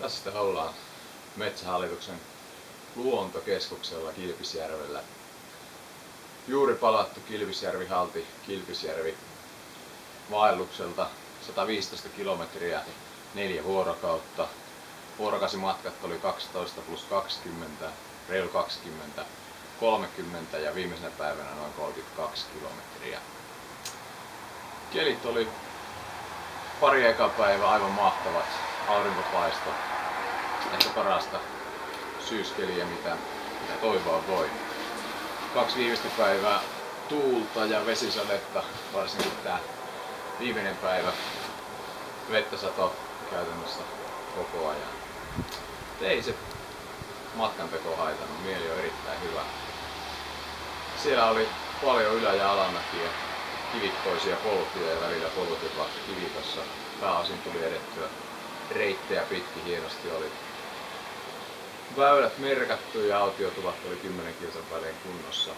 Tässä sitten ollaan Metsähallituksen luontokeskuksella Kilpisjärvellä. Juuri palattu Kilpisjärvi-Halti Kilpisjärvi vaellukselta 115 kilometriä 4 vuorokautta. Vuorokausimatkat oli 12 plus 20, reilu 20, 30 ja viimeisenä päivänä noin 32 kilometriä. Kelit oli pari eka päivää aivan mahtavat, aurinkopaisto, ehkä parasta syyskeliä mitä toivoa voi. 2 viimeistä päivää tuulta ja vesisadetta, varsinkin tää viimeinen päivä vettä sato käytännössä koko ajan. Ei se matkanteko haitannut, mieli on erittäin hyvä. Siellä oli paljon ylä- ja alamäkiä, kivikkoisia polkuja ja välillä polut jopa kivikossa. Pääosin tuli edettyä reittejä pitkin, hienosti oli väylät merkattu ja autiotuvat oli 10 kilsan välein kunnossa.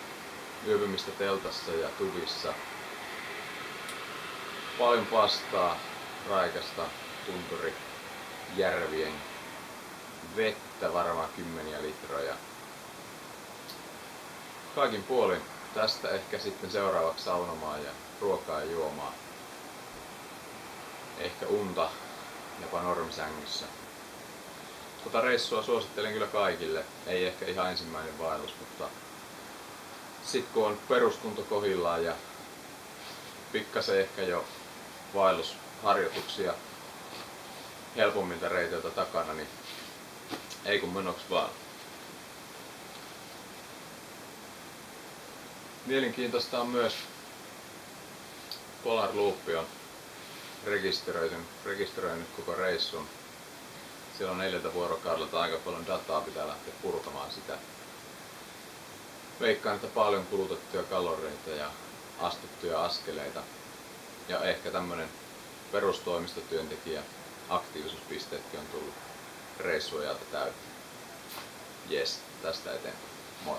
Yöpymistä teltassa ja tuvissa. Paljon pastaa, raikasta, tunturi, järvien vettä, varmaan 10 litroja. Kaikin puolin tästä ehkä sitten seuraavaksi saunomaan ja ruokaa ja juomaa. Ehkä unta jopa normisängyssä. Tota reissua suosittelen kyllä kaikille. Ei ehkä ihan ensimmäinen vaellus, mutta sit kun on peruskunto kohillaan ja pikkasen ehkä jo vaellusharjoituksia helpommilta reiteiltä takana, niin ei kun menoks vaan. Mielenkiintoista on myös Polar Loop on rekisteröinyt koko reissun. Siellä on 4 vuorokaudelta aika paljon dataa, pitää lähteä purkamaan sitä. Veikkaan, että paljon kulutettuja kaloreita ja astuttuja askeleita. Ja ehkä tämmönen perustoimistotyöntekijä aktiivisuuspisteetkin on tullut reissuajalta täyteen. Jes, tästä eteenpäin. Moi!